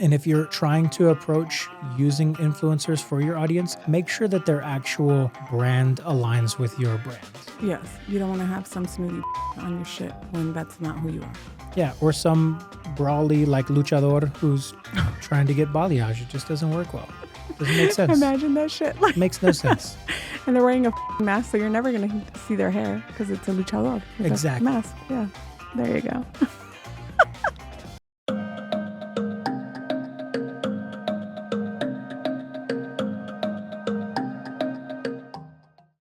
And if you're trying to approach using influencers for your audience, make sure that their actual brand aligns with your brand. Yes. You don't want to have some smoothie on your shit when that's not who you are. Yeah, or some brawly like luchador who's trying to get balayage. It just doesn't work well. Doesn't make sense. Imagine that shit. Like, Makes no sense. and they're wearing a mask, so you're never going to see their hair because it's a luchador. With Exactly. A mask. Yeah. There you go.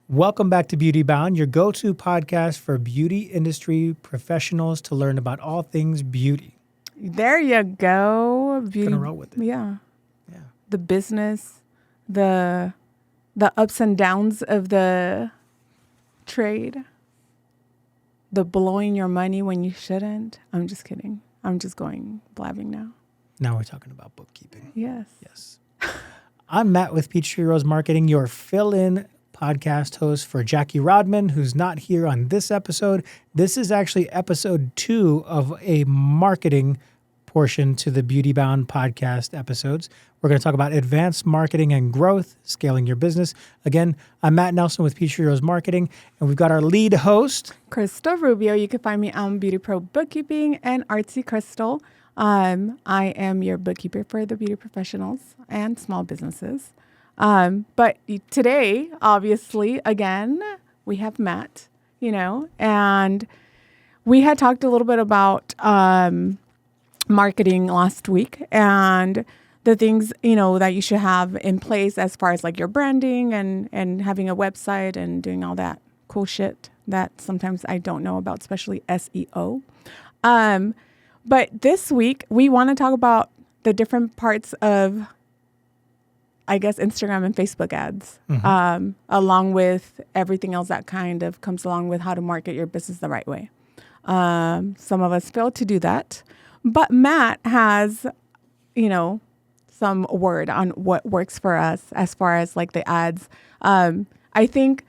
Welcome back to Beauty Bound, your go-to podcast for beauty industry professionals to learn about all things beauty. There you go. Beauty. Gonna roll with it. Yeah. Yeah. The business, the ups and downs of the trade, the blowing your money when you shouldn't. I'm just kidding. I'm just going blabbing now. Now we're talking about bookkeeping. Yes. Yes. I'm Matt with Peachtree Rose Marketing, your fill-in podcast host for Jackie Rodman, who's not here on this episode. This is actually episode 2 of a marketing portion to the Beauty Bound podcast episodes. We're going to talk about advanced marketing and growth, scaling your business. Again, I'm Matt Nelson with Peachtree Rose Marketing, and we've got our lead host, Crystal Rubio. You can find me on Beauty Pro Bookkeeping and Artsy Crystal. I am your bookkeeper for the beauty professionals and small businesses. But today, obviously, again, we have Matt, and we had talked a little bit about marketing last week and the things, that you should have in place as far as like your branding and having a website and doing all that cool shit that sometimes I don't know about, especially SEO. But this week, we want to talk about the different parts of, I guess, Instagram and Facebook ads, along with everything else that kind of comes along with how to market your business the right way. Some of us fail to do that, but Matt has, some word on what works for us as far as like the ads. I think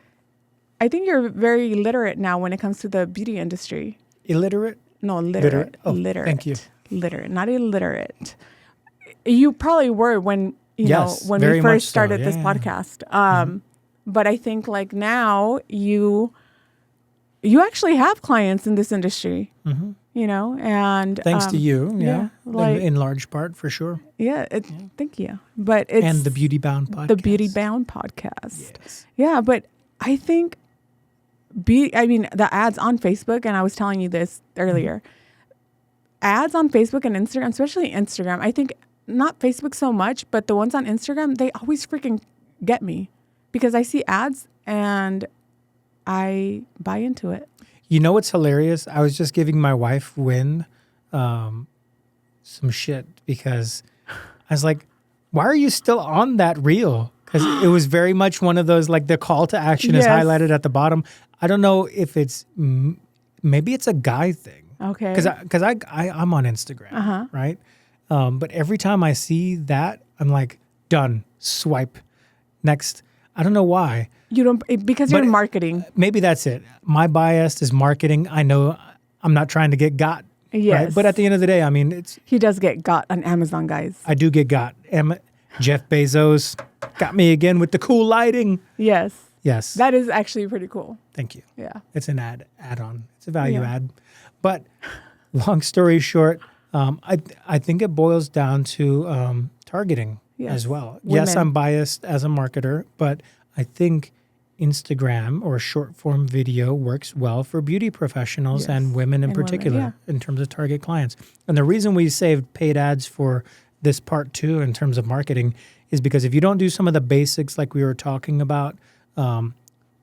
you're very literate now when it comes to the beauty industry. illiterate. No, literate. Oh, literate. thank you. Literate, not illiterate. You probably were when Yes, when very we much first started so. this Yeah. podcast. But I think like now you actually have clients in this industry, and Thanks to you, yeah, like- in large part, for sure. yeah, thank you. But it's And the Beauty Bound podcast. the Beauty Bound podcast. Yes. Yeah, but I think the ads on Facebook, and I was telling you this earlier, ads on Facebook and Instagram, especially Instagram, I think not Facebook so much, but the ones on Instagram, they always freaking get me because I see ads and I buy into it. You know what's hilarious? I was just giving my wife, Wynn, some shit because I was like, why are you still on that reel? Because it was very much one of those, like the call to action is Yes. highlighted at the bottom. I don't know if it's, maybe it's a guy thing. Okay. Because I'm on Instagram, right? But every time I see that, I'm like, done, swipe, next. I don't know why. You don't, because you're in marketing. Maybe that's it. My bias is marketing. I know I'm not trying to get got. Yes. Right? But at the end of the day, I mean, He does get got on Amazon, guys. I do get got. Jeff Bezos got me again with the cool lighting. Yes. Yes. That is actually pretty cool. Thank you. Yeah. It's an add-on. It's a value Yeah. add. But long story short, I think it boils down to targeting as well. Yes, Women. I'm biased as a marketer, but I think Instagram or short form video works well for beauty professionals Yes. and women in And women, particular yeah. in terms of target clients. And the reason we saved paid ads for this part 2 in terms of marketing is because if you don't do some of the basics like we were talking about,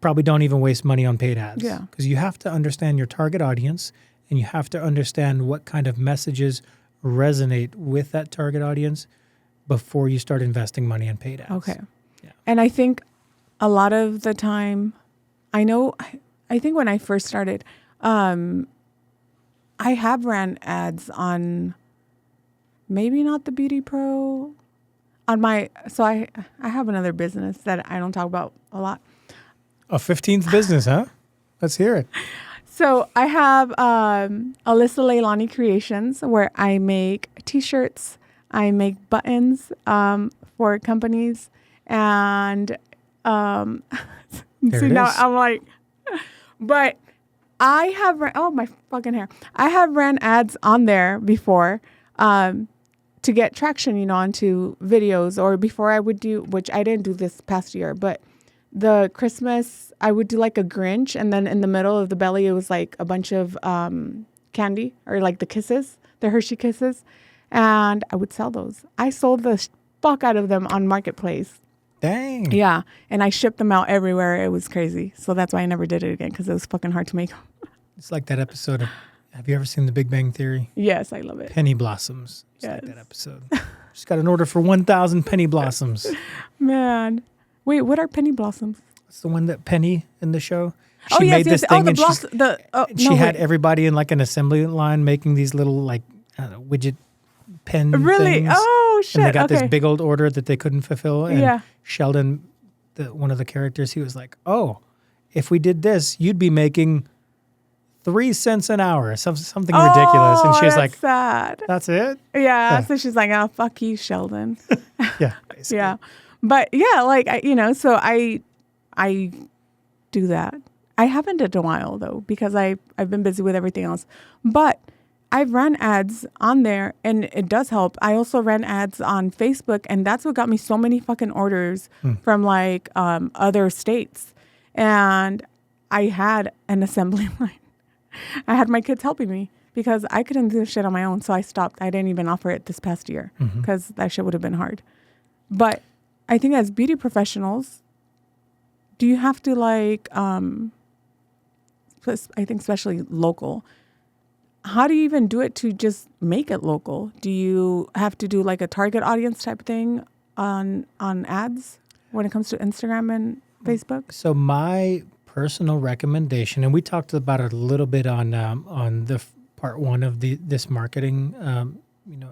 probably don't even waste money on paid ads. Yeah. Because you have to understand your target audience and you have to understand what kind of messages resonate with that target audience before you start investing money in paid ads. Okay. Yeah. And I think a lot of the time, I think when I first started, I have ran ads on maybe not the Beauty Pro, on so I have another business that I don't talk about a lot. A 15th business, huh? Let's hear it. So I have Alyssa Leilani Creations where I make t-shirts, I make buttons for companies, and There see it now is. I'm like, but I have my fucking hair. I have ran ads on there before to get traction, onto videos, or before I would do, which I didn't do this past year, but the Christmas, I would do like a Grinch, and then in the middle of the belly, it was like a bunch of candy, or like the kisses, the Hershey Kisses, and I would sell those. I sold the fuck out of them on Marketplace. Dang. Yeah, and I shipped them out everywhere. It was crazy. So that's why I never did it again, because it was fucking hard to make. It's like that episode of, have you ever seen The Big Bang Theory? Yes, I love it. Penny Blossoms. It's like Yes. that episode. Just got an order for 1,000 penny blossoms. Man. Wait, what are penny blossoms? It's the one that Penny in the show. Oh, yes, yes. Oh, the and blossom. she had everybody in like an assembly line making these little like, I don't know, widget pen Really? things. Oh, shit. And they got okay. this big old order that they couldn't fulfill. And Yeah. Sheldon, one of the characters, he was like, oh, if we did this, you'd be making 3 cents an hour, something ridiculous. And she was like, sad. that's it? Yeah. So she's like, oh, fuck you, Sheldon. Yeah. Basically. Yeah. But yeah, like, so I do that. I haven't in a while though, because I've been busy with everything else. But I've run ads on there, and it does help. I also ran ads on Facebook, and that's what got me so many fucking orders from like other states. And I had an assembly line. I had my kids helping me because I couldn't do shit on my own. So I stopped. I didn't even offer it this past year because that shit would have been hard. But I think as beauty professionals, do you have to like, I think especially local, how do you even do it to just make it local? Do you have to do like a target audience type thing on ads when it comes to Instagram and Facebook? So my personal recommendation, and we talked about it a little bit on the part one of this marketing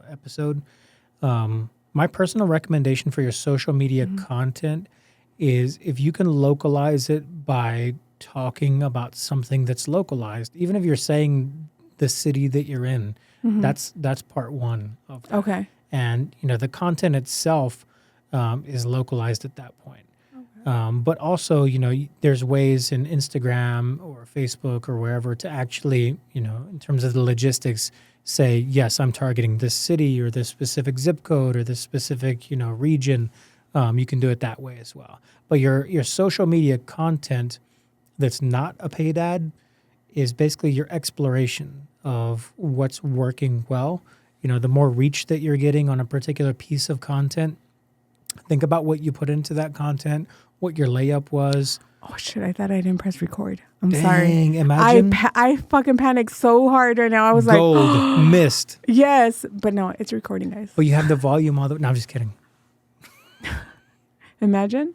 episode. My personal recommendation for your social media content is if you can localize it by talking about something that's localized, even if you're saying the city that you're in, that's part one of that. Okay. And the content itself is localized at that point. But also, there's ways in Instagram or Facebook or wherever to actually, in terms of the logistics, say, yes, I'm targeting this city or this specific zip code or this specific, region. You can do it that way as well. But your social media content that's not a paid ad is basically your exploration of what's working well. The more reach that you're getting on a particular piece of content, think about what you put into that content, what your layup was. Oh shit! I thought I didn't press record. I'm Dang, sorry. Imagine. I fucking panicked so hard right now. I was Gold, missed. Yes, but no, it's recording, guys. But you have the volume all the. No, I'm just kidding. Imagine,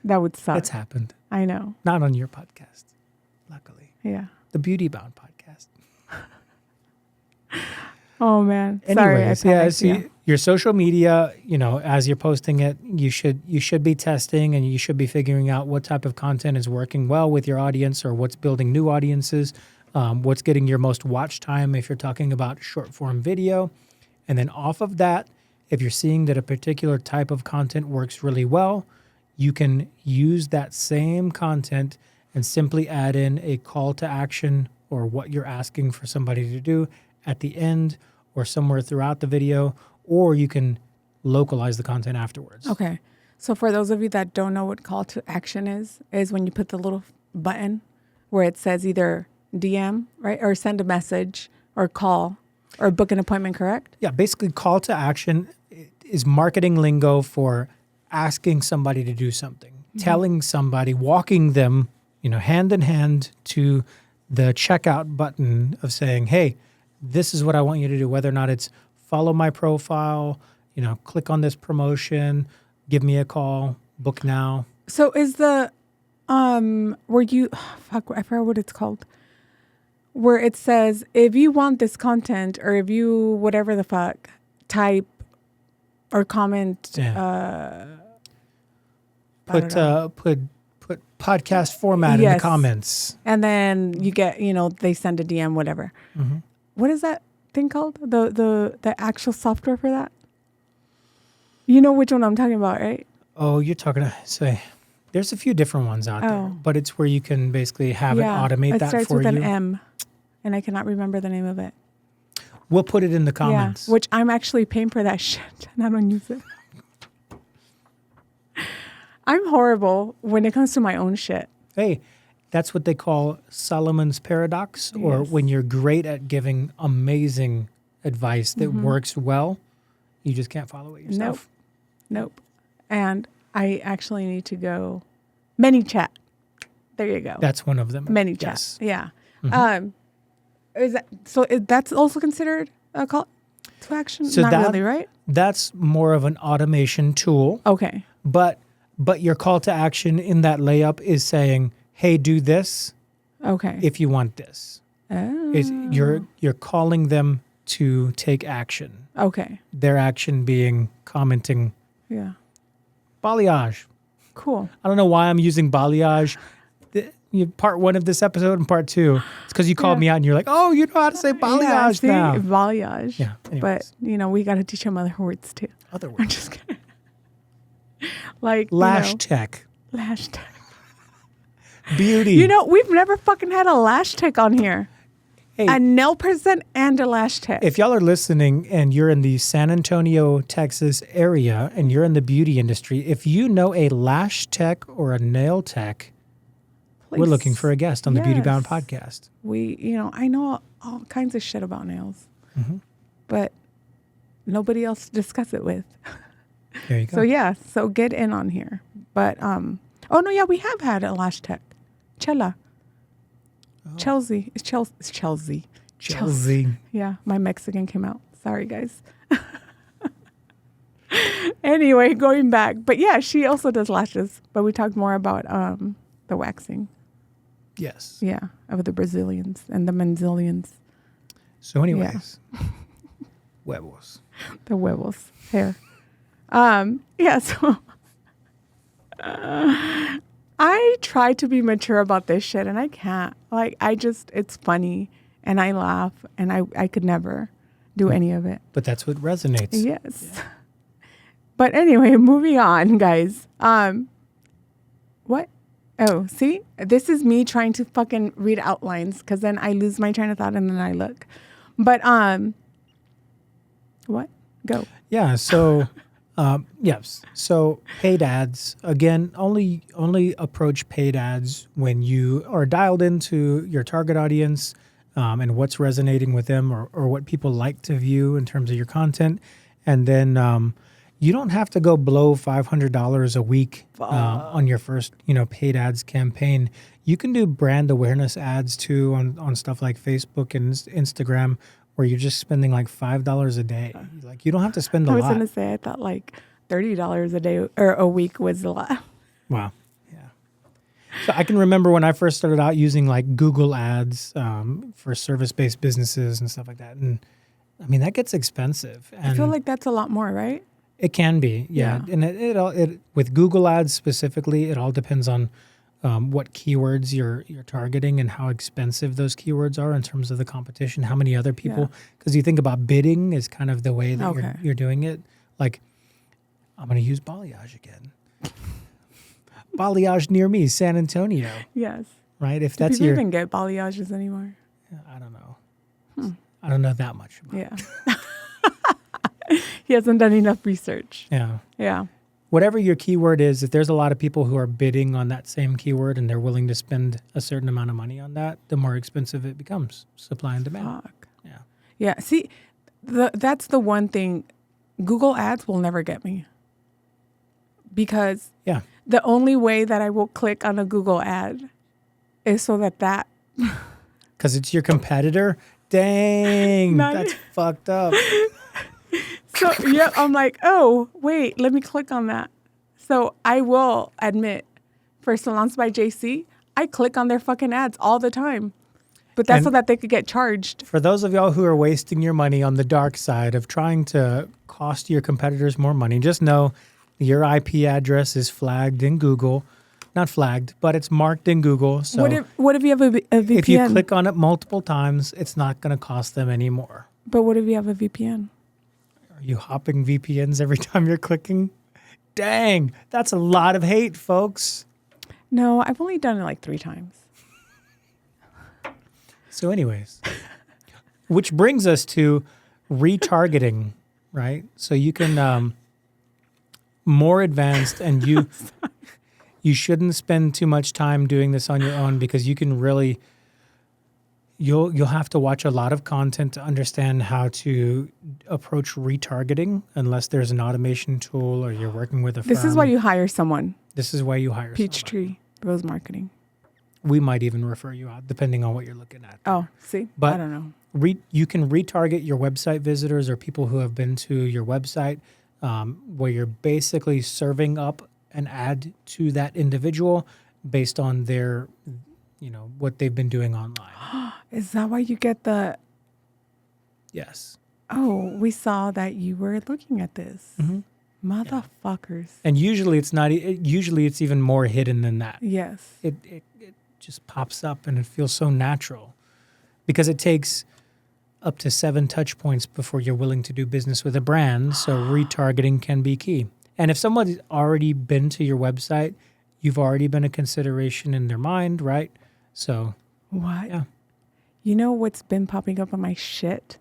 that would suck. It's happened. I know. Not on your podcast, luckily. Yeah. The Beauty Bound podcast. Oh man. Anyways, Sorry, I panicked. see, your social media, as you're posting it, you should be testing and you should be figuring out what type of content is working well with your audience or what's building new audiences, what's getting your most watch time if you're talking about short form video. And then off of that, if you're seeing that a particular type of content works really well, you can use that same content and simply add in a call to action or what you're asking for somebody to do at the end or somewhere throughout the video, or you can localize the content afterwards. Okay. So for those of you that don't know what call to action is when you put the little button where it says either DM, right, or send a message or call or book an appointment, correct? Yeah, basically call to action is marketing lingo for asking somebody to do something, telling somebody, walking them, hand in hand to the checkout button of saying, hey, this is what I want you to do, whether or not it's follow my profile, click on this promotion, give me a call, book now. So is the, where you, I forgot what it's called, where it says, if you want this content or if you, whatever the fuck, type or comment, Put podcast format in the comments. And then you get, they send a DM, whatever. What is that thing called? The actual software for that? You know which one I'm talking about, right? Oh, you're talking say there's a few different ones out there, but it's where you can basically have it automate that starts for with you. an M, and I cannot remember the name of it. We'll put it in the comments. Yeah, which I'm actually paying for that shit, and I don't use it. I'm horrible when it comes to my own shit. Hey, that's what they call Solomon's paradox, or when you're great at giving amazing advice that works well, you just can't follow it yourself. Nope. And I actually need to go ManyChat. There you go. That's one of them. ManyChat. Yes. Yeah. Is that that's also considered a call to action? So Not really, right? That's more of an automation tool. Okay. But your call to action in that layup is saying, "Hey, do this." Okay. If you want this. Oh. You're calling them to take action. Okay. Their action being commenting. Yeah. Balayage. Cool. I don't know why I'm using balayage. Part 1 of this episode and part 2. It's because you called me out and you're like, oh, you know how to say balayage now. Balayage. Yeah. Anyways. But, we got to teach them other words too. Other words. I'm just kidding. Like, lash tech. Lash tech. Beauty. We've never fucking had a lash tech on here. Hey, a nail person and a lash tech. If y'all are listening and you're in the San Antonio, Texas area and you're in the beauty industry, if you know a lash tech or a nail tech, we're looking for a guest on the Beauty Bound podcast. I know all kinds of shit about nails, but nobody else to discuss it with. There you go. So get in on here. But, we have had a lash tech. Chella. Chelsea. It's Chelsea. Chelsea. Yeah, my Mexican came out. Sorry, guys. Anyway, going back. But yeah, she also does lashes. But we talked more about the waxing. Yes. Yeah, of the Brazilians and the Manzilians. So anyways, huevos. The huevos. Hair. So... I try to be mature about this shit and I can't. It's funny and I laugh and I could never do any of it. But that's what resonates. Yes. Yeah. But anyway, moving on, guys. What? Oh, see? This is me trying to fucking read outlines because then I lose my train of thought and then I look. But, what? Go. Yeah, so... yes. So paid ads, again, only approach paid ads when you are dialed into your target audience and what's resonating with them or what people like to view in terms of your content. And then you don't have to go blow $500 a week on your first, paid ads campaign. You can do brand awareness ads too on stuff like Facebook and Instagram, where you're just spending like $5 a day. Like you don't have to spend a lot. I was going to say, I thought like $30 a day or a week was a lot. Wow. Yeah. So I can remember when I first started out using like Google ads for service-based businesses and stuff like that. And I mean, that gets expensive. And I feel like that's a lot more, right? It can be. Yeah. And it with Google ads specifically, it all depends on what keywords you're targeting and how expensive those keywords are in terms of the competition, how many other people, because you think about bidding is kind of the way that you're doing it. Like, I'm going to use balayage again. Balayage near me, San Antonio. Yes. Right? If Do that's people even get balayages anymore? I don't know. I don't know that much about it. He hasn't done enough research. Yeah. Yeah. Whatever your keyword is, if there's a lot of people who are bidding on that same keyword and they're willing to spend a certain amount of money on that, the more expensive it becomes. Supply and demand. Fuck. Yeah. Yeah. See, that's the one thing. Google ads will never get me. Because the only way that I will click on a Google ad is so that because it's your competitor? Dang, that's fucked up. So, I'm like, oh, wait, let me click on that. So I will admit, for Salons by JC, I click on their fucking ads all the time. But that's so that they could get charged. For those of y'all who are wasting your money on the dark side of trying to cost your competitors more money, just know your IP address is flagged in Google. Not flagged, but it's marked in Google. So what if you have a VPN? If you click on it multiple times, it's not going to cost them any more. But what if you have a VPN? Are you hopping VPNs every time you're clicking? Dang, that's a lot of hate, folks. No, I've only done it like 3 times. So anyways, which brings us to retargeting, right? So you can more advanced, and you shouldn't spend too much time doing this on your own, because you can really you'll have to watch a lot of content to understand how to approach retargeting, unless there's an automation tool or you're working with a firm. This is why you hire someone. This is why you hire Peachtree Rose Marketing. We might even refer you out, depending on what you're looking at. Oh, see? But I don't know. You can retarget your website visitors or people who have been to your website, where you're basically serving up an ad to that individual based on their, what they've been doing online. Is that why you get the... Yes. Oh, we saw that you were looking at this. Mm-hmm. Motherfuckers. And usually it's not. Usually it's even more hidden than that. Yes. It just pops up and it feels so natural, because it takes up to 7 touch points before you're willing to do business with a brand. So retargeting can be key. And if someone's already been to your website, you've already been a consideration in their mind, right? So What? yeah. You know what's been popping up on my shit?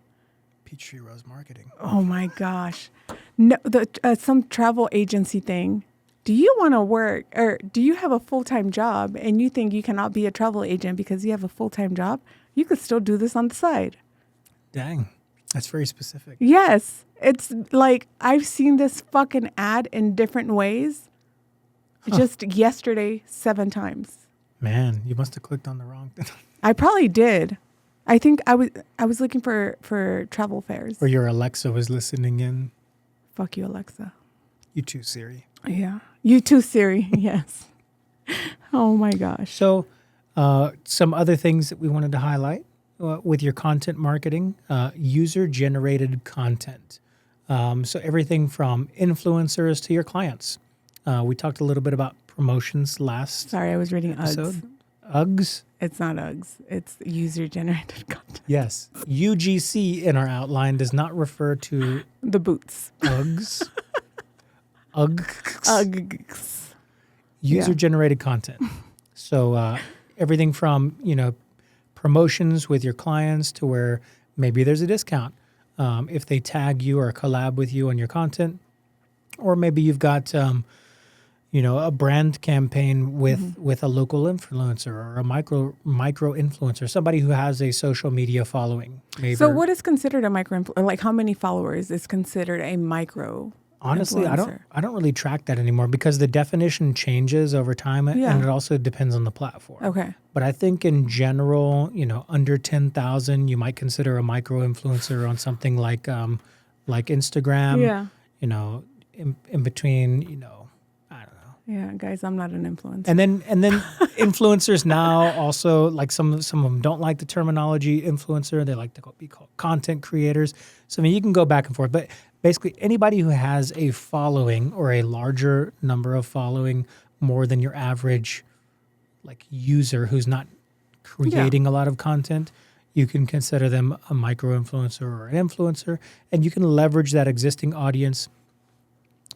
Peachtree Rose Marketing. Oh my gosh. No, some travel agency thing. Do you want to work, or do you have a full-time job and you think you cannot be a travel agent because you have a full-time job? You could still do this on the side. Dang. That's very specific. Yes. It's like I've seen this fucking ad in different ways. Just yesterday, 7 times. Man, you must have clicked on the wrong thing. I probably did. I think I was looking for travel fairs. Or your Alexa was listening in. Fuck you, Alexa. You too, Siri. Yeah. You too, Siri. Yes. Oh my gosh. So some other things that we wanted to highlight with your content marketing, user-generated content. So everything from influencers to your clients. We talked a little bit about promotions last Sorry, I was reading episode. Uggs. Uggs? It's not Uggs. It's user-generated content. Yes. UGC in our outline does not refer to The boots. Uggs. Uggs. Uggs. User-generated content. So everything from, promotions with your clients to where maybe there's a discount if they tag you or collab with you on your content. Or maybe you've got, a brand campaign with a local influencer or a micro influencer, somebody who has a social media following. Maybe. So what is considered a micro influencer? Like how many followers is considered a micro Honestly, influencer? I don't really track that anymore, because the definition changes over time, and it also depends on the platform. Okay. But I think in general, under 10,000, you might consider a micro influencer on something like Instagram. Yeah. In between, I don't know. Yeah, guys, I'm not an influencer. And then influencers now also, like some of them don't like the terminology influencer. They like to be called content creators. So I mean, you can go back and forth, but basically anybody who has a following or a larger number of following, more than your average user who's not creating a lot of content, you can consider them a micro influencer or an influencer, and you can leverage that existing audience.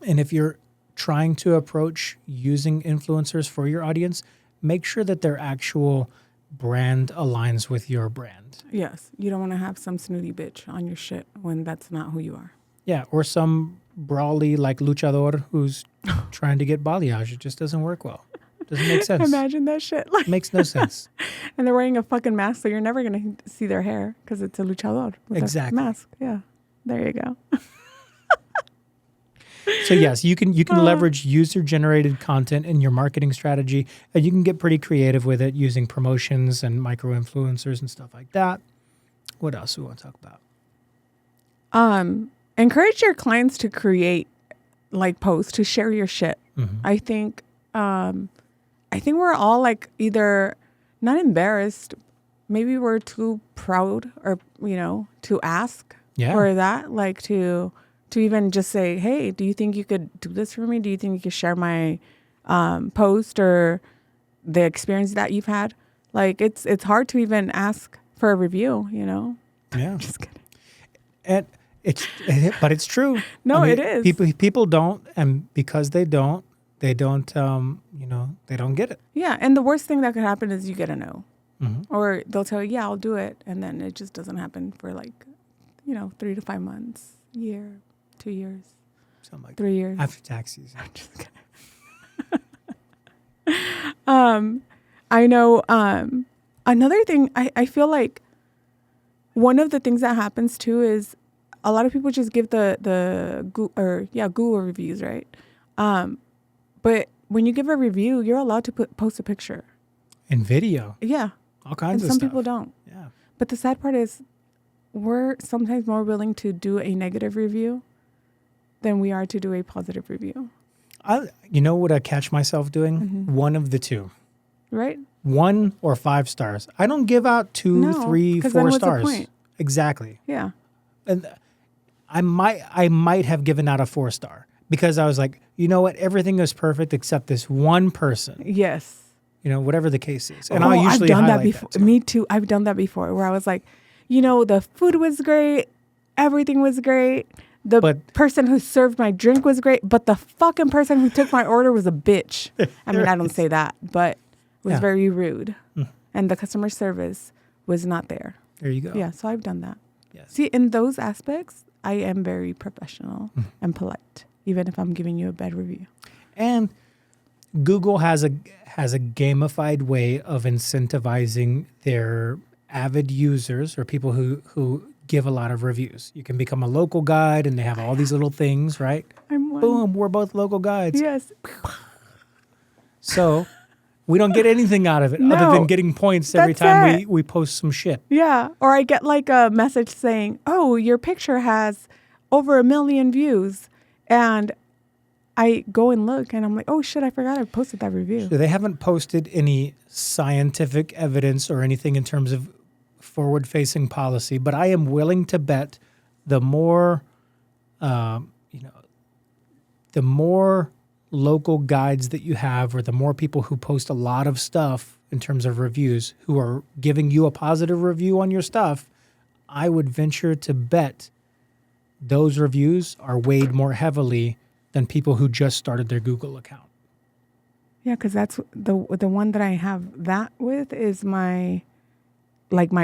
And if you're trying to approach using influencers for your audience, make sure that their actual brand aligns with your brand. Yes. You don't want to have some snooty bitch on your shit when that's not who you are. Yeah, or some brawly luchador who's trying to get balayage. It just doesn't work well. Doesn't make sense. Imagine that shit. Makes no sense. And they're wearing a fucking mask, so you're never going to see their hair because it's a luchador with a mask. Yeah. There you go. So yes, you can leverage user-generated content in your marketing strategy, and you can get pretty creative with it using promotions and micro-influencers and stuff like that. What else do we want to talk about? Encourage your clients to create posts, to share your shit. Mm-hmm. I think we're all either not embarrassed, maybe we're too proud or to ask for that, to even just say, hey, do you think you could do this for me? Do you think you could share my post or the experience that you've had? It's hard to even ask for a review, Yeah. Just kidding. But it's true. No, it is. People don't, and because they don't, they don't get it. Yeah, and the worst thing that could happen is you get a no. Mm-hmm. Or they'll tell you, yeah, I'll do it. And then it just doesn't happen for 3 to 5 months, year, 2 years, Something like 3 years. after tax season. I'm just kidding. I know another thing, I feel like one of the things that happens too is a lot of people just give the Google reviews, right? But when you give a review, you're allowed to post a picture. And video. Yeah. All kinds of some stuff. people don't. Yeah. But the sad part is we're sometimes more willing to do a negative review than we are to do a positive review. You know what I catch myself doing? Mm-hmm. One of the two. Right? 1 or 5 stars. I don't give out 2, 3, 4 stars. The point? Exactly. Yeah. And I might have given out a 4-star because I was like, you know what? Everything is perfect except this one person. Yes. Whatever the case is. And I'll usually I've done that highlight before. that too. Me too. I've done that before where I was like, the food was great. Everything was great. The person who served my drink was great, but the fucking person who took my order was a bitch. I mean, I don't say that, but it was very rude. And the customer service was not there. There you go. Yeah, so I've done that. Yes. See, in those aspects, I am very professional and polite, even if I'm giving you a bad review. And Google has a gamified way of incentivizing their avid users or people who give a lot of reviews. You can become a local guide and they have all these little things, right? I'm one. Boom, we're both local guides. Yes. So we don't get anything out of it other than getting points every time we post some shit. Yeah. Or I get like a message saying, oh, your picture has over 1 million views. And I go and look and I'm like, oh shit, I forgot I posted that review. So they haven't posted any scientific evidence or anything in terms of forward-facing policy, but I am willing to bet the more local guides that you have, or the more people who post a lot of stuff in terms of reviews who are giving you a positive review on your stuff, I would venture to bet those reviews are weighed more heavily than people who just started their Google account. Yeah, because that's the one that I have that with is my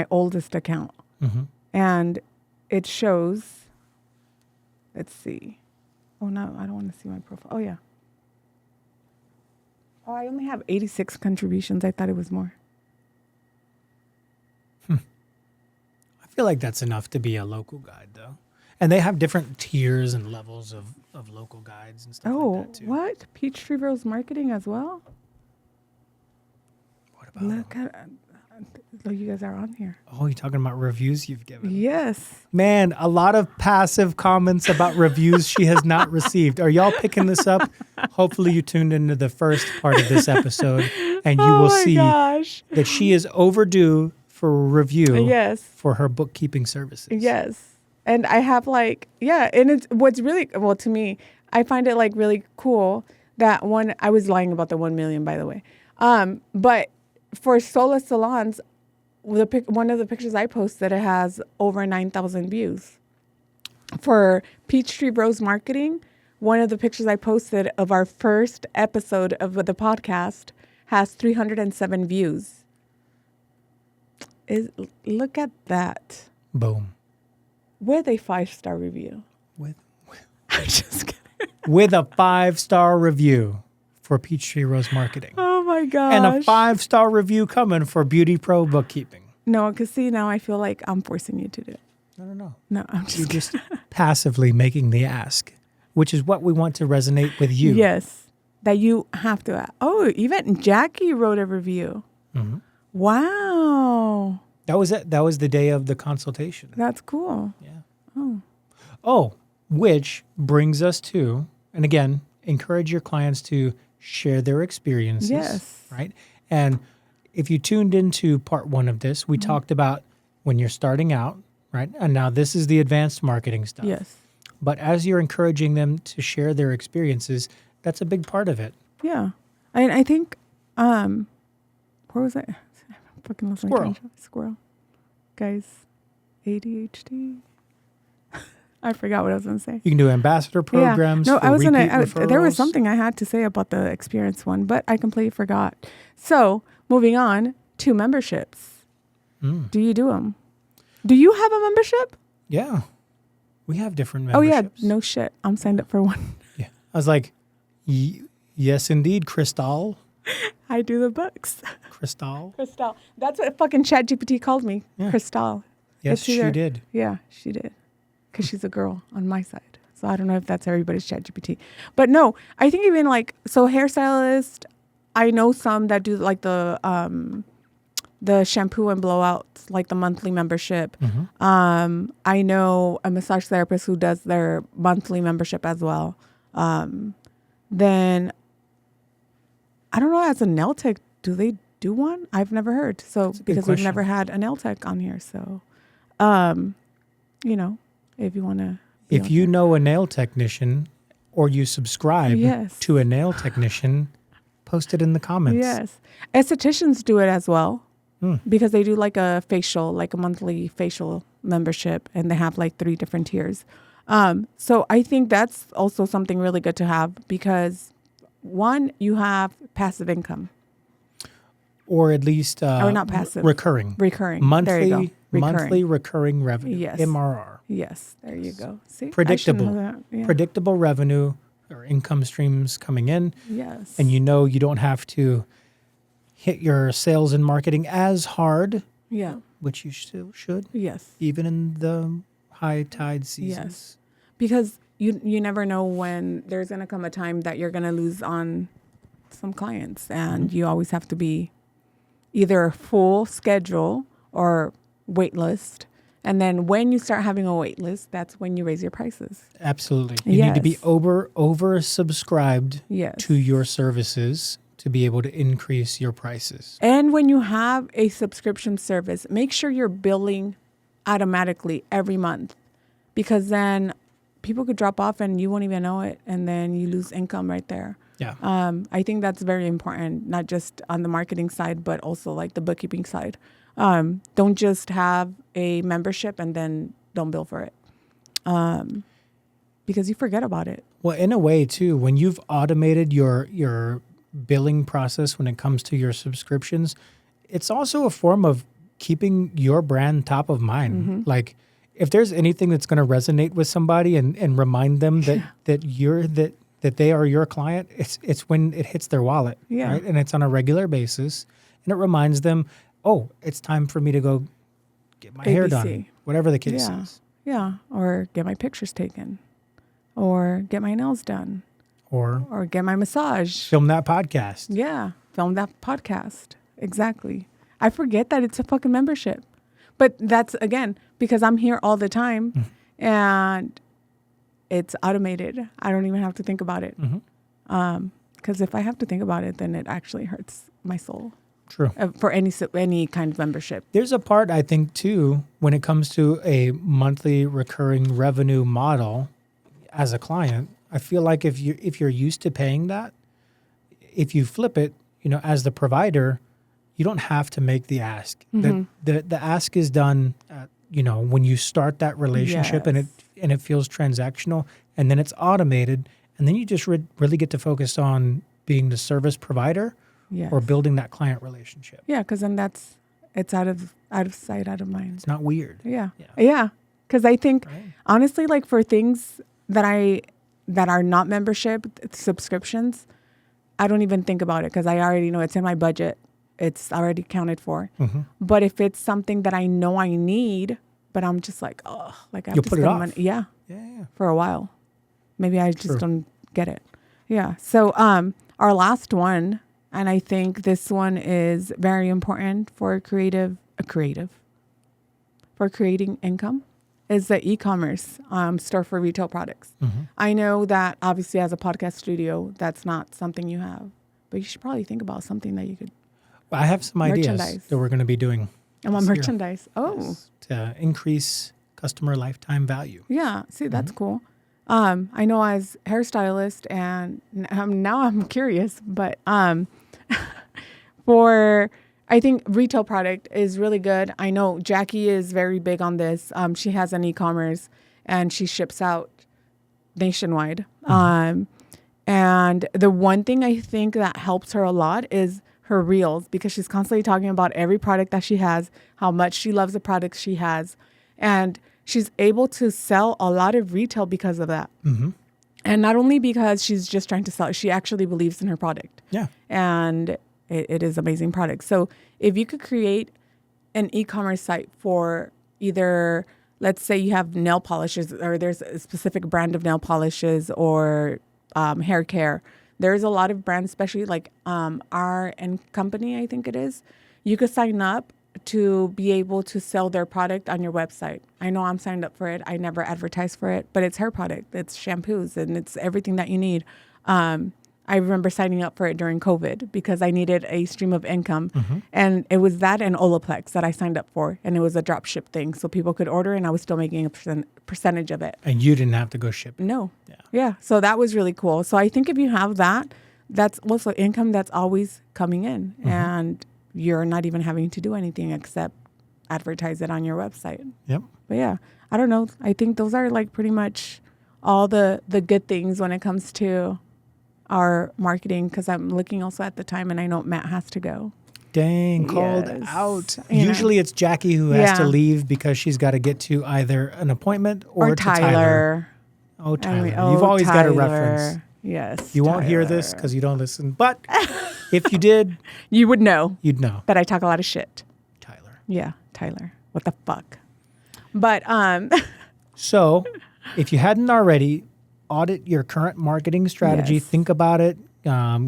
oldest account. Mm-hmm. And it shows, let's see. Oh, no, I don't want to see my profile. Oh, yeah. Oh, I only have 86 contributions. I thought it was more. I feel like that's enough to be a local guide, though. And they have different tiers and levels of local guides and stuff like that, too. Oh, what? Peachtree Rose Marketing as well? What about Look at you guys are on here. Oh, you're talking about reviews you've given? Yes. Man, a lot of passive comments about reviews she has not received. Are y'all picking this up? Hopefully you tuned into the first part of this episode and you will see that she is overdue for a review for her bookkeeping services. Yes. And I have and it's what's really, to me, I find it really cool that I was lying about the 1 million, by the way. But for Sola Salons, one of the pictures I posted, it has over 9,000 views. For Peachtree Rose Marketing, one of the pictures I posted of our first episode of the podcast has 307 views. Look at that. Boom. With a 5-star review. I'm just kidding. With a 5-star review for Peachtree Rose Marketing. Oh my gosh. And a 5-star review coming for Beauty Pro Bookkeeping. No, because see, now I feel like I'm forcing you to do it. No. No, I'm just You're just passively making the ask, which is what we want to resonate with you. Yes. That you have to ask. Oh, even Jackie wrote a review. Mm-hmm. Wow. That was it. That was the day of the consultation. That's cool. Yeah. Oh, which brings us to, and again, encourage your clients to share their experiences. Yes. Right? And if you tuned into part 1 of this, we talked about when you're starting out, right? And now this is the advanced marketing stuff. Yes. But as you're encouraging them to share their experiences, that's a big part of it. Yeah. And I think, where was I? Fucking listening. Squirrel. Squirrel. Guys, ADHD. I forgot what I was going to say. You can do ambassador programs. No, for I was repeat there was referrals. something I had to say about the experience one, but I completely forgot. So moving on to memberships. Do you do them? Do you have a membership? Yeah. We have different Oh memberships. yeah, no shit. I'm signed up for one. Yeah. I was like, yes, indeed, Crystal. I do the books. Crystal. Crystal. That's what fucking ChatGPT called me. Yeah. Crystal. Yes, It's she either- did. Yeah, she did. Because she's a girl on my side. So I don't know if that's everybody's ChatGPT. But no, I think even like, so hairstylist, I know some that do like the shampoo and blowouts, like the monthly membership. I know a massage therapist who does their monthly membership as well. Then I don't know, as a nail tech, do they do one? I've never heard. So because we've question. never had a nail tech on here. So, you know, if you want to. If you know a nail technician or you subscribe Yes. to a nail technician, post it in the comments. Yes. Estheticians do it as well because they do like a facial, like a monthly facial membership, and they have like 3 different tiers. So I think that's also something really good to have because one, you have passive income. Or at least Or not passive. recurring. Recurring. Monthly, There you go. monthly recurring revenue. Yes. MRR. Yes. There you go. See, Predictable. I should know that. Yeah. Predictable revenue or income streams coming in. Yes. And you know you don't have to hit your sales and marketing as hard, Yeah. which you still should, Yes. even in the high tide seasons. Yes. Because you never know when there's going to come a time that you're going to lose on some clients, and you always have to be either full schedule or wait list. And then when you start having a wait list, that's when you raise your prices. Absolutely. You need to be Yes. over subscribed Yes. to your services to be able to increase your prices. And when you have a subscription service, make sure you're billing automatically every month, because then people could drop off and you won't even know it, and then you lose income right there. Yeah. I think that's very important, not just on the marketing side, but also like the bookkeeping side. Don't just have a membership and then don't bill for it, because you forget about it. Well, in a way too, when you've automated your billing process when it comes to your subscriptions, it's also a form of keeping your brand top of mind. Like if there's anything that's going to resonate with somebody and remind them that they are your client, it's when it hits their wallet, Yeah. right? And it's on a regular basis, and it reminds them, oh, it's time for me to go get my hair done, ABC. whatever the case Yeah. is, Yeah. Or get my pictures taken, or get my nails done, or or get my massage. film that podcast. Yeah. Film that podcast. Exactly. I forget that it's a fucking membership. But that's, again, because I'm here all the time and it's automated. I don't even have to think about it. Because if I have to think about it, then it actually hurts my soul. True. For any kind of membership. There's a part, I think, too, when it comes to a monthly recurring revenue model as a client. I feel like if you're used to paying that, if you flip it, as the provider, you don't have to make the ask. The ask is done, when you start that relationship, Yes. and it feels transactional, and then it's automated, and then you just really get to focus on being the service provider. Yes. Or building that client relationship. Yeah, because then it's out of sight, out of mind. It's not weird. Yeah. Yeah. Because I think, Right. honestly, like for things that are not membership subscriptions, I don't even think about it because I already know it's in my budget. It's already accounted for. But if it's something that I know I need, but I'm just like, oh, like I have You'll to put it spend off. money. Yeah. Yeah. For a while. Maybe I just True. don't get it. Yeah. So our last one, and I think this one is very important for creating income, is the e-commerce store for retail products. I know that obviously as a podcast studio, that's not something you have, but you should probably think about something that you could. I have some ideas Merchandise. that we're going to be doing I'm on this year. merchandise. Oh, Yes, to increase customer lifetime value. yeah. See, that's cool. I know as hairstylist, and now I'm curious, but I think retail product is really good. I know Jackie is very big on this. She has an e-commerce, and she ships out nationwide. And the one thing I think that helps her a lot is her reels, because she's constantly talking about every product that she has, how much she loves the products she has. And she's able to sell a lot of retail because of that. And not only because she's just trying to sell, she actually believes in her product. Yeah. And it is amazing product. So if you could create an e-commerce site for either, let's say you have nail polishes, or there's a specific brand of nail polishes, or hair care. There's a lot of brands, especially like R and Company, I think it is. You could sign up to be able to sell their product on your website. I know I'm signed up for it. I never advertise for it, but it's her product. It's shampoos and it's everything that you need. I remember signing up for it during COVID because I needed a stream of income. And it was that and Olaplex that I signed up for. And it was a drop ship thing. So people could order and I was still making a percentage of it. And you didn't have to go ship. No. Yeah. So that was really cool. So I think if you have that, that's also income that's always coming in. And you're not even having to do anything except advertise it on your website. Yep. But yeah, I don't know. I think those are like pretty much all the good things when it comes to our marketing, because I'm looking also at the time and I know Matt has to go. Dang, called out. You Usually it's Jackie who has to leave because she's got to get to either an appointment or to Tyler. Oh, Tyler. You've always got a reference. Yes. You won't hear this because you don't listen. But if you did, you would know. You'd know. But I talk a lot of shit. Tyler. Yeah, Tyler. What the fuck? But so if you hadn't already, audit your current marketing strategy. Yes. Think about it.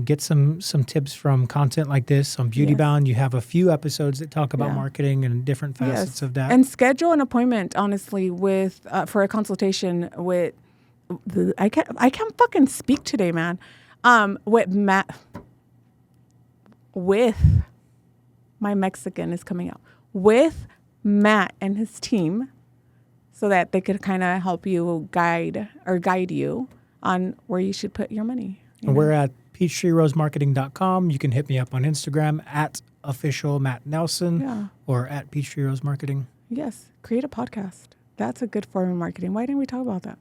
Get some tips from content like this on Beauty Bound. You have a few episodes that talk about marketing and different facets of that. And schedule an appointment, honestly, with for a consultation with I can't fucking speak today, man. With Matt, with my Mexican is coming out with Matt and his team, so that they could kind of help you guide you on where you should put your money. And we're at peachtreerosemarketing.com. You can hit me up on Instagram at official Matt Nelson or at Peachtree Rose Marketing. Yes. Create a podcast. That's a good form of marketing. Why didn't we talk about that?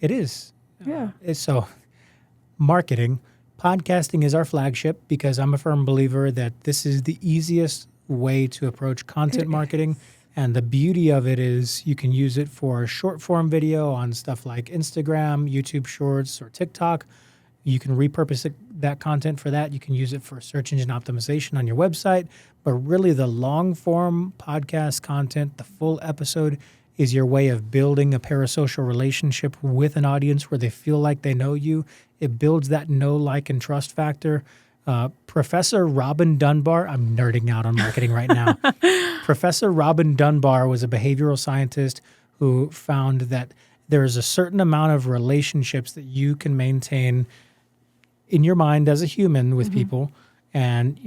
It is. Yeah. So marketing, podcasting is our flagship because I'm a firm believer that this is the easiest way to approach content marketing. And the beauty of it is you can use it for short form video on stuff like Instagram, YouTube Shorts, or TikTok. You can repurpose that content for that. You can use it for search engine optimization on your website. But really the long form podcast content, the full episode, is your way of building a parasocial relationship with an audience where they feel like they know you. It builds that know, like, and trust factor. Professor Robin Dunbar, I'm nerding out on marketing right now. Professor Robin Dunbar was a behavioral scientist who found that there's a certain amount of relationships that you can maintain in your mind as a human with people. And,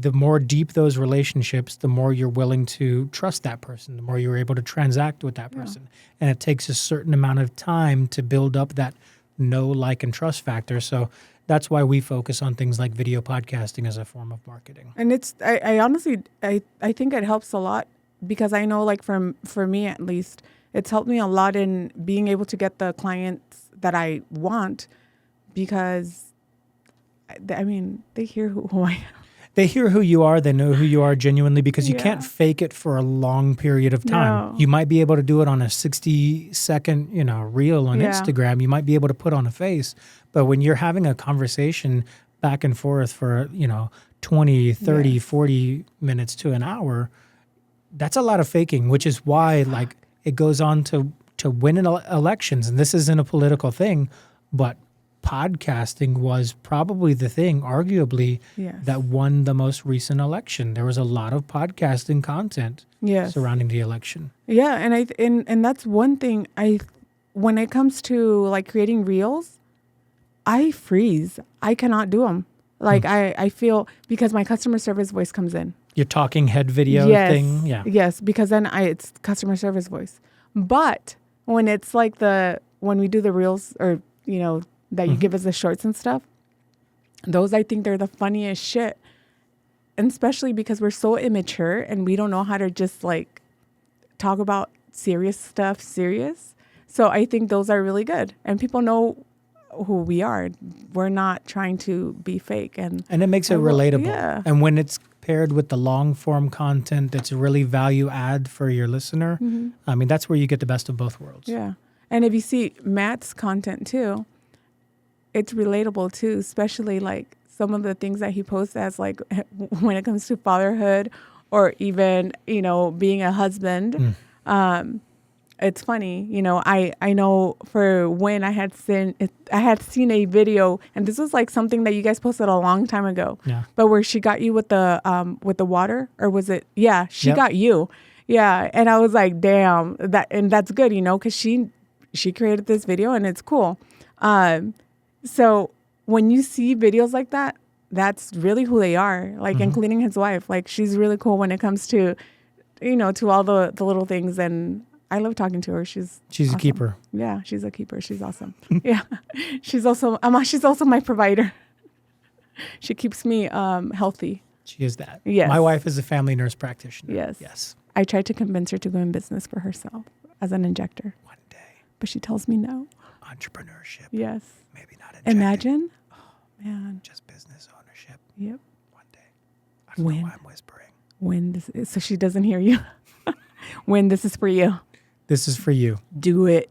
the more deep those relationships, the more you're willing to trust that person, the more you're able to transact with that person. And it takes a certain amount of time to build up that know, like, and trust factor. So that's why we focus on things like video podcasting as a form of marketing. And I honestly think it helps a lot because I know, like, for me at least, it's helped me a lot in being able to get the clients that I want because, I mean, they hear who I am. They hear who you are. They know who you are genuinely because you can't fake it for a long period of time. No. You might be able to do it on a 60-second, reel on Instagram. You might be able to put on a face. But when you're having a conversation back and forth for, 20, 30, 40 minutes to an hour, that's a lot of faking, which is why, like, it goes on to win elections. And this isn't a political thing, but podcasting was probably the thing, arguably, that won the most recent election. There was a lot of podcasting content surrounding the election. Yeah, and that's one thing. When it comes to, like, creating reels, I freeze. I cannot do them. Like, I feel, because my customer service voice comes in. Your talking head video thing? Yeah. Yes, because then it's customer service voice. But when it's like when we do the reels or, that you give us the shorts and stuff, those, I think they're the funniest shit. And especially because we're so immature and we don't know how to just, like, talk about serious stuff serious. So I think those are really good. And people know who we are. We're not trying to be fake. And it makes it relatable. Yeah. And when it's paired with the long form content that's really value add for your listener, I mean, that's where you get the best of both worlds. Yeah. And if you see Matt's content too, it's relatable too, especially like some of the things that he posts as like when it comes to fatherhood or even, being a husband. It's funny, I know for when I had seen a video, and this was like something that you guys posted a long time ago. Yeah. But where she got you with the water, or was it? Yeah, she got you. Yeah, and I was like, damn, that's good, because she created this video and it's cool. So when you see videos like that, that's really who they are. Like including his wife, like she's really cool when it comes to, to all the little things. And I love talking to her. She's awesome. A keeper. Yeah, she's a keeper. She's awesome. Yeah, she's also my provider. She keeps me healthy. She is that. Yes. My wife is a family nurse practitioner. Yes. I tried to convince her to go in business for herself as an injector. One day. But she tells me no. Entrepreneurship. Yes. Maybe not injecting. Imagine. Oh, man. Just business ownership. Yep. One day. I don't know why I'm whispering. So she doesn't hear you. When this is for you. This is for you. Do it.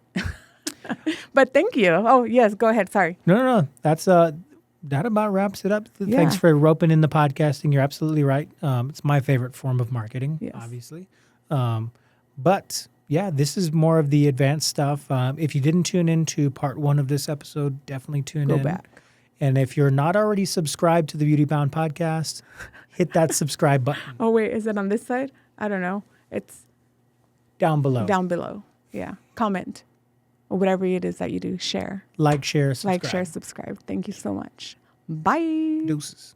But thank you. Oh, yes. Go ahead. Sorry. No. That's that about wraps it up. Thanks for roping in the podcasting. You're absolutely right. It's my favorite form of marketing, obviously. But yeah, this is more of the advanced stuff. If you didn't tune into part 1 of this episode, definitely tune in. Go back. And if you're not already subscribed to the Beauty Bound podcast, hit that subscribe button. Oh, wait. Is it on this side? I don't know. It's down below. Down below. Yeah. Comment. Or whatever it is that you do. Share. Like, share, subscribe. Thank you so much. Bye. Deuces.